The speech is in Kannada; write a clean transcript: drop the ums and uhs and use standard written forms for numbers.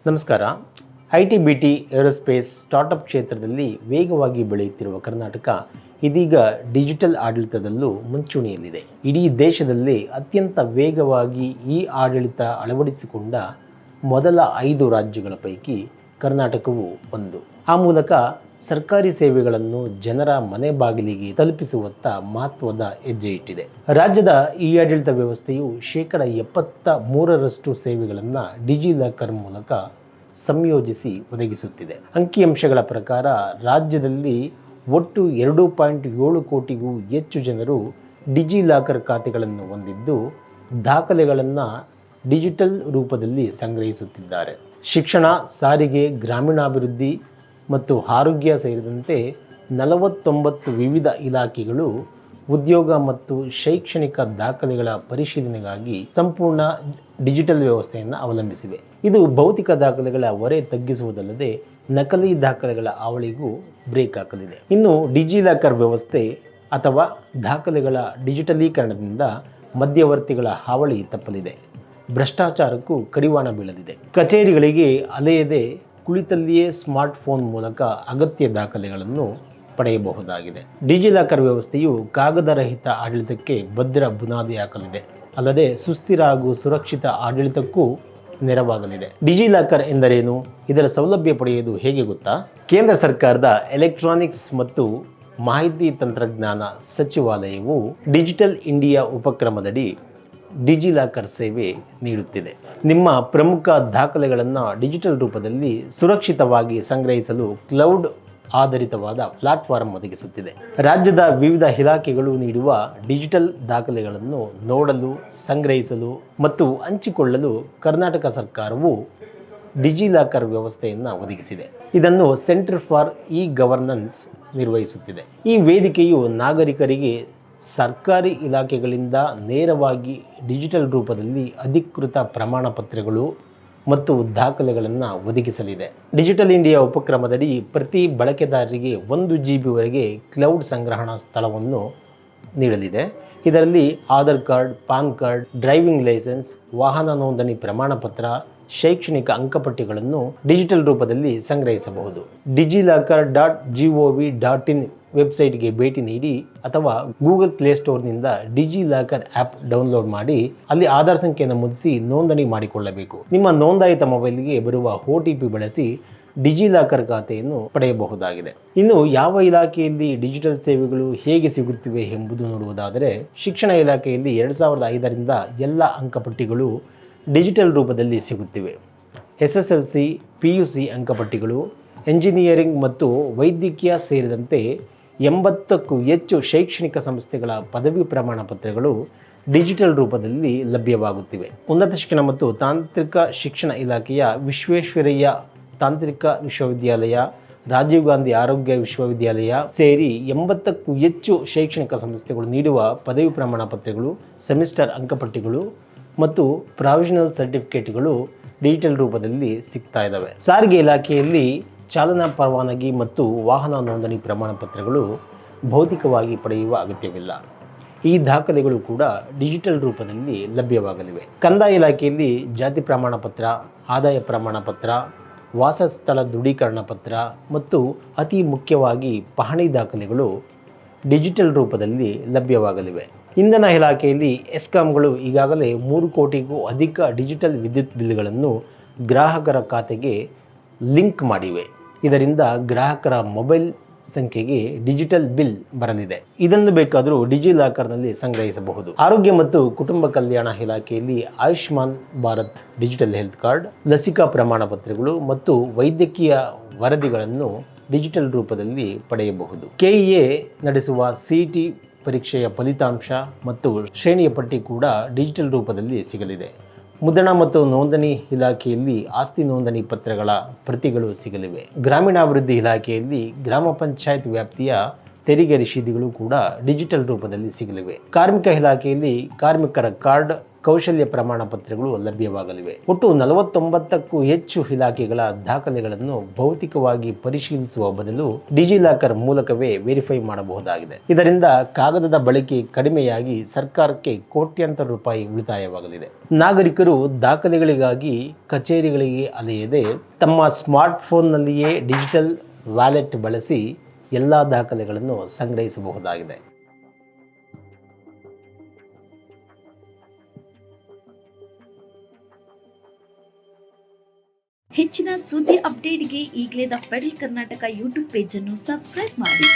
ನಮಸ್ಕಾರ. ಐಟಿ, ಬಿಟಿ, ಏರೋಸ್ಪೇಸ್, ಸ್ಟಾರ್ಟಪ್ ಕ್ಷೇತ್ರದಲ್ಲಿ ವೇಗವಾಗಿ ಬೆಳೆಯುತ್ತಿರುವ ಕರ್ನಾಟಕ ಇದೀಗ ಡಿಜಿಟಲ್ ಆಡಳಿತದಲ್ಲೂ ಮುಂಚೂಣಿಯಲ್ಲಿದೆ. ಇಡೀ ದೇಶದಲ್ಲಿ ಅತ್ಯಂತ ವೇಗವಾಗಿ ಈ ಆಡಳಿತ ಅಳವಡಿಸಿಕೊಂಡ ಮೊದಲ 5 ರಾಜ್ಯಗಳ ಪೈಕಿ ಕರ್ನಾಟಕವು ಒಂದು. ಆ ಮೂಲಕ ಸರ್ಕಾರಿ ಸೇವೆಗಳನ್ನು ಜನರ ಮನೆ ಬಾಗಿಲಿಗೆ ತಲುಪಿಸುವತ್ತ ಮಹತ್ವದ ಹೆಜ್ಜೆ ಇಟ್ಟಿದೆ. ರಾಜ್ಯದ ಈ ಆಡಳಿತ ವ್ಯವಸ್ಥೆಯು 73% ಸೇವೆಗಳನ್ನು ಡಿಜಿಲಾಕರ್ ಮೂಲಕ ಸಂಯೋಜಿಸಿ ಒದಗಿಸುತ್ತಿದೆ. ಅಂಕಿಅಂಶಗಳ ಪ್ರಕಾರ ರಾಜ್ಯದಲ್ಲಿ ಒಟ್ಟು 2.7 ಕೋಟಿಗೂ ಹೆಚ್ಚು ಜನರು ಡಿಜಿಲಾಕರ್ ಖಾತೆಗಳನ್ನು ಹೊಂದಿದ್ದು, ದಾಖಲೆಗಳನ್ನು ಡಿಜಿಟಲ್ ರೂಪದಲ್ಲಿ ಸಂಗ್ರಹಿಸುತ್ತಿದ್ದಾರೆ. ಶಿಕ್ಷಣ, ಸಾರಿಗೆ, ಗ್ರಾಮೀಣಾಭಿವೃದ್ಧಿ ಮತ್ತು ಆರೋಗ್ಯ ಸೇರಿದಂತೆ 49 ವಿವಿಧ ಇಲಾಖೆಗಳು ಉದ್ಯೋಗ ಮತ್ತು ಶೈಕ್ಷಣಿಕ ದಾಖಲೆಗಳ ಪರಿಶೀಲನೆಗಾಗಿ ಸಂಪೂರ್ಣ ಡಿಜಿಟಲ್ ವ್ಯವಸ್ಥೆಯನ್ನು ಅವಲಂಬಿಸಿವೆ. ಇದು ಭೌತಿಕ ದಾಖಲೆಗಳ ಹೊರೆ ತಗ್ಗಿಸುವುದಲ್ಲದೆ ನಕಲಿ ದಾಖಲೆಗಳ ಹಾವಳಿಗೂ ಬ್ರೇಕ್ ಹಾಕಲಿದೆ. ಇನ್ನು ಡಿಜಿಲಾಕರ್ ವ್ಯವಸ್ಥೆ ಅಥವಾ ದಾಖಲೆಗಳ ಡಿಜಿಟಲೀಕರಣದಿಂದ ಮಧ್ಯವರ್ತಿಗಳ ಹಾವಳಿ ತಪ್ಪಲಿದೆ, ಭ್ರಷ್ಟಾಚಾರಕ್ಕೂ ಕಡಿವಾಣ ಬೀಳಲಿದೆ. ಕಚೇರಿಗಳಿಗೆ ಅಲೆಯದೆ ಕುಳಿತಲ್ಲಿಯೇ ಸ್ಮಾರ್ಟ್ಫೋನ್ ಮೂಲಕ ಅಗತ್ಯ ದಾಖಲೆಗಳನ್ನು ಪಡೆಯಬಹುದಾಗಿದೆ. ಡಿಜಿಲಾಕರ್ ವ್ಯವಸ್ಥೆಯು ಕಾಗದರಹಿತ ಆಡಳಿತಕ್ಕೆ ಭದ್ರ ಬುನಾದಿ ಹಾಕಲಿದೆ, ಅಲ್ಲದೆ ಸುಸ್ಥಿರ ಹಾಗೂ ಸುರಕ್ಷಿತ ಆಡಳಿತಕ್ಕೂ ನೆರವಾಗಲಿದೆ. ಡಿಜಿಲಾಕರ್ ಎಂದರೇನು? ಇದರ ಸೌಲಭ್ಯ ಪಡೆಯುವುದು ಹೇಗೆ ಗೊತ್ತಾ? ಕೇಂದ್ರ ಸರ್ಕಾರದ ಎಲೆಕ್ಟ್ರಾನಿಕ್ಸ್ ಮತ್ತು ಮಾಹಿತಿ ತಂತ್ರಜ್ಞಾನ ಸಚಿವಾಲಯವು ಡಿಜಿಟಲ್ ಇಂಡಿಯಾ ಉಪಕ್ರಮದಡಿ ಡಿಜಿಲಾಕರ್ ಸೇವೆ ನೀಡುತ್ತಿದೆ. ನಿಮ್ಮ ಪ್ರಮುಖ ದಾಖಲೆಗಳನ್ನು ಡಿಜಿಟಲ್ ರೂಪದಲ್ಲಿ ಸುರಕ್ಷಿತವಾಗಿ ಸಂಗ್ರಹಿಸಲು ಕ್ಲೌಡ್ ಆಧಾರಿತವಾದ ಪ್ಲಾಟ್ಫಾರ್ಮ್ ಒದಗಿಸುತ್ತಿದೆ. ರಾಜ್ಯದ ವಿವಿಧ ಇಲಾಖೆಗಳು ನೀಡುವ ಡಿಜಿಟಲ್ ದಾಖಲೆಗಳನ್ನು ನೋಡಲು, ಸಂಗ್ರಹಿಸಲು ಮತ್ತು ಹಂಚಿಕೊಳ್ಳಲು ಕರ್ನಾಟಕ ಸರ್ಕಾರವು ಡಿಜಿಲಾಕರ್ ವ್ಯವಸ್ಥೆಯನ್ನು ಒದಗಿಸಿದೆ. ಇದನ್ನು ಸೆಂಟರ್ ಫಾರ್ ಇ ಗವರ್ನೆನ್ಸ್ ನಿರ್ವಹಿಸುತ್ತಿದೆ. ಈ ವೇದಿಕೆಯು ನಾಗರಿಕರಿಗೆ ಸರ್ಕಾರಿ ಇಲಾಖೆಗಳಿಂದ ನೇರವಾಗಿ ಡಿಜಿಟಲ್ ರೂಪದಲ್ಲಿ ಅಧಿಕೃತ ಪ್ರಮಾಣ ಪತ್ರಗಳು ಮತ್ತು ದಾಖಲೆಗಳನ್ನು ಒದಗಿಸಲಿದೆ. ಡಿಜಿಟಲ್ ಇಂಡಿಯಾ ಉಪಕ್ರಮದಡಿ ಪ್ರತಿ ಬಳಕೆದಾರರಿಗೆ 1 GB ವರೆಗೆ ಕ್ಲೌಡ್ ಸಂಗ್ರಹಣಾ ಸ್ಥಳವನ್ನು ನೀಡಲಿದೆ. ಇದರಲ್ಲಿ Aadhaar card, PAN card, driving licence, ವಾಹನ ನೋಂದಣಿ ಪ್ರಮಾಣ ಪತ್ರ, ಶೈಕ್ಷಣಿಕ ಅಂಕಪಟ್ಟಿಗಳನ್ನು ಡಿಜಿಟಲ್ ರೂಪದಲ್ಲಿ ಸಂಗ್ರಹಿಸಬಹುದು. digilakar.gov.in ವೆಬ್ಸೈಟ್ಗೆ ಭೇಟಿ ನೀಡಿ ಅಥವಾ ಗೂಗಲ್ ಪ್ಲೇಸ್ಟೋರ್ನಿಂದ ಡಿಜಿಲಾಕರ್ ಆ್ಯಪ್ ಡೌನ್ಲೋಡ್ ಮಾಡಿ ಅಲ್ಲಿ ಆಧಾರ್ ಸಂಖ್ಯೆಯನ್ನು ನಮೂದಿಸಿ ನೋಂದಣಿ ಮಾಡಿಕೊಳ್ಳಬೇಕು. ನಿಮ್ಮ ನೋಂದಾಯಿತ ಮೊಬೈಲ್ಗೆ ಬರುವ OTP ಬಳಸಿ ಡಿಜಿಲಾಕರ್ ಖಾತೆಯನ್ನು ಪಡೆಯಬಹುದಾಗಿದೆ. ಇನ್ನು ಯಾವ ಇಲಾಖೆಯಲ್ಲಿ ಡಿಜಿಟಲ್ ಸೇವೆಗಳು ಹೇಗೆ ಸಿಗುತ್ತಿವೆ ಎಂಬುದು ನೋಡುವುದಾದರೆ, ಶಿಕ್ಷಣ ಇಲಾಖೆಯಲ್ಲಿ 2005ರಿಂದ ಎಲ್ಲ ಅಂಕಪಟ್ಟಿಗಳು ಡಿಜಿಟಲ್ ರೂಪದಲ್ಲಿ ಸಿಗುತ್ತಿವೆ. SSLC, PUC ಅಂಕಪಟ್ಟಿಗಳು, ಎಂಜಿನಿಯರಿಂಗ್ ಮತ್ತು ವೈದ್ಯಕೀಯ ಸೇರಿದಂತೆ 80ಕ್ಕೂ ಹೆಚ್ಚು ಶೈಕ್ಷಣಿಕ ಸಂಸ್ಥೆಗಳ ಪದವಿ ಪ್ರಮಾಣ ಪತ್ರಗಳು ಡಿಜಿಟಲ್ ರೂಪದಲ್ಲಿ ಲಭ್ಯವಾಗುತ್ತಿವೆ. ಉನ್ನತ ಶಿಕ್ಷಣ ಮತ್ತು ತಾಂತ್ರಿಕ ಶಿಕ್ಷಣ ಇಲಾಖೆಯ ವಿಶ್ವೇಶ್ವರಯ್ಯ ತಾಂತ್ರಿಕ ವಿಶ್ವವಿದ್ಯಾಲಯ, ರಾಜೀವ್ ಗಾಂಧಿ ಆರೋಗ್ಯ ವಿಶ್ವವಿದ್ಯಾಲಯ ಸೇರಿ 80ಕ್ಕೂ ಹೆಚ್ಚು ಶೈಕ್ಷಣಿಕ ಸಂಸ್ಥೆಗಳು ನೀಡುವ ಪದವಿ ಪ್ರಮಾಣ ಪತ್ರಗಳು, ಸೆಮಿಸ್ಟರ್ ಅಂಕಪಟ್ಟಿಗಳು ಮತ್ತು ಪ್ರಾವಿಷನಲ್ ಸರ್ಟಿಫಿಕೇಟ್ಗಳು ಡಿಜಿಟಲ್ ರೂಪದಲ್ಲಿ ಸಿಗ್ತಾ ಇದ್ದಾವೆ. ಸಾರಿಗೆ ಇಲಾಖೆಯಲ್ಲಿ ಚಾಲನಾ ಪರವಾನಗಿ ಮತ್ತು ವಾಹನ ನೋಂದಣಿ ಪ್ರಮಾಣ ಪತ್ರಗಳು ಭೌತಿಕವಾಗಿ ಪಡೆಯುವ ಅಗತ್ಯವಿಲ್ಲ. ಈ ದಾಖಲೆಗಳು ಕೂಡ ಡಿಜಿಟಲ್ ರೂಪದಲ್ಲಿ ಲಭ್ಯವಾಗಲಿವೆ. ಕಂದಾಯ ಇಲಾಖೆಯಲ್ಲಿ ಜಾತಿ ಪ್ರಮಾಣ ಪತ್ರ, ಆದಾಯ ಪ್ರಮಾಣ ಪತ್ರ, ವಾಸಸ್ಥಳ ದೃಢೀಕರಣ ಪತ್ರ ಮತ್ತು ಅತಿ ಮುಖ್ಯವಾಗಿ ಪಹಣಿ ದಾಖಲೆಗಳು ಡಿಜಿಟಲ್ ರೂಪದಲ್ಲಿ ಲಭ್ಯವಾಗಲಿವೆ. ಇಂಧನ ಇಲಾಖೆಯಲ್ಲಿ ಎಸ್ಕಾಂಗಳು ಈಗಾಗಲೇ 3 ಕೋಟಿಗೂ ಅಧಿಕ ಡಿಜಿಟಲ್ ವಿದ್ಯುತ್ ಬಿಲ್ಗಳನ್ನು ಗ್ರಾಹಕರ ಖಾತೆಗೆ ಲಿಂಕ್ ಮಾಡಿವೆ. ಇದರಿಂದ ಗ್ರಾಹಕರ ಮೊಬೈಲ್ ಸಂಖ್ಯೆಗೆ ಡಿಜಿಟಲ್ ಬಿಲ್ ಬರಲಿದೆ. ಇದನ್ನು ಬೇಕಾದರೂ ಡಿಜಿಲಾಕರ್ನಲ್ಲಿ ಸಂಗ್ರಹಿಸಬಹುದು. ಆರೋಗ್ಯ ಮತ್ತು ಕುಟುಂಬ ಕಲ್ಯಾಣ ಇಲಾಖೆಯಲ್ಲಿ Ayushman Bharat digital health card, ಲಸಿಕಾ ಪ್ರಮಾಣ ಪತ್ರಗಳು ಮತ್ತು ವೈದ್ಯಕೀಯ ವರದಿಗಳನ್ನು ಡಿಜಿಟಲ್ ರೂಪದಲ್ಲಿ ಪಡೆಯಬಹುದು. KEA ನಡೆಸುವ CET ಪರೀಕ್ಷೆಯ ಫಲಿತಾಂಶ ಮತ್ತು ಶ್ರೇಣಿಯ ಪಟ್ಟಿ ಕೂಡ ಡಿಜಿಟಲ್ ರೂಪದಲ್ಲಿ ಸಿಗಲಿದೆ. ಮುದ್ರಣ ಮತ್ತು ನೋಂದಣಿ ಇಲಾಖೆಯಲ್ಲಿ ಆಸ್ತಿ ನೋಂದಣಿ ಪತ್ರಗಳ ಪ್ರತಿಗಳು ಸಿಗಲಿವೆ. ಗ್ರಾಮೀಣಾಭಿವೃದ್ಧಿ ಇಲಾಖೆಯಲ್ಲಿ ಗ್ರಾಮ ಪಂಚಾಯತ್ ವ್ಯಾಪ್ತಿಯ ತೆರಿಗೆ ರಶೀದಿಗಳು ಕೂಡ ಡಿಜಿಟಲ್ ರೂಪದಲ್ಲಿ ಸಿಗಲಿವೆ. ಕಾರ್ಮಿಕ ಇಲಾಖೆಯಲ್ಲಿ ಕಾರ್ಮಿಕರ ಕಾರ್ಡ್ ಕೌಶಲ್ಯ ಪ್ರಮಾಣ ಪತ್ರಗಳು ಲಭ್ಯವಾಗಲಿವೆ. ಒಟ್ಟು 49ಕ್ಕೂ ಹೆಚ್ಚು ಇಲಾಖೆಗಳ ದಾಖಲೆಗಳನ್ನು ಭೌತಿಕವಾಗಿ ಪರಿಶೀಲಿಸುವ ಬದಲು ಡಿಜಿಲಾಕರ್ ಮೂಲಕವೇ ವೆರಿಫೈ ಮಾಡಬಹುದಾಗಿದೆ. ಇದರಿಂದ ಕಾಗದದ ಬಳಕೆ ಕಡಿಮೆಯಾಗಿ ಸರ್ಕಾರಕ್ಕೆ ಕೋಟ್ಯಾಂತರ ರೂಪಾಯಿ ಉಳಿತಾಯವಾಗಲಿದೆ. ನಾಗರಿಕರು ದಾಖಲೆಗಳಿಗಾಗಿ ಕಚೇರಿಗಳಿಗೆ ಅಲೆಯದೆ ತಮ್ಮ ಸ್ಮಾರ್ಟ್ ಫೋನ್ನಲ್ಲಿಯೇ ಡಿಜಿಟಲ್ ವ್ಯಾಲೆಟ್ ಬಳಸಿ ಎಲ್ಲ ದಾಖಲೆಗಳನ್ನು ಸಂಗ್ರಹಿಸಬಹುದಾಗಿದೆ. ಹೆಚ್ಚಿನ ಸುದ್ದಿ ಅಪ್ಡೇಟ್ಗೆ ಈಗಲೇ the federal Karnataka YouTube page ಅನ್ನು ಸಬ್ಸ್ಕ್ರೈಬ್ ಮಾಡಿ.